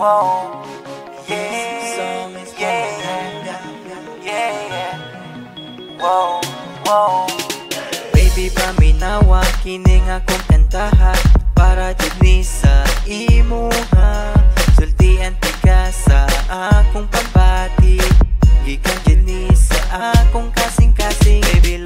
Whoa, yeah, yeah, yeah. Whoa, whoa. Baby, paminawa kining akong kantaha para jud ni sa imuha. Sultian tika sa akong pagbati, gikan jud ni sa akong kasing-kasing. Baby,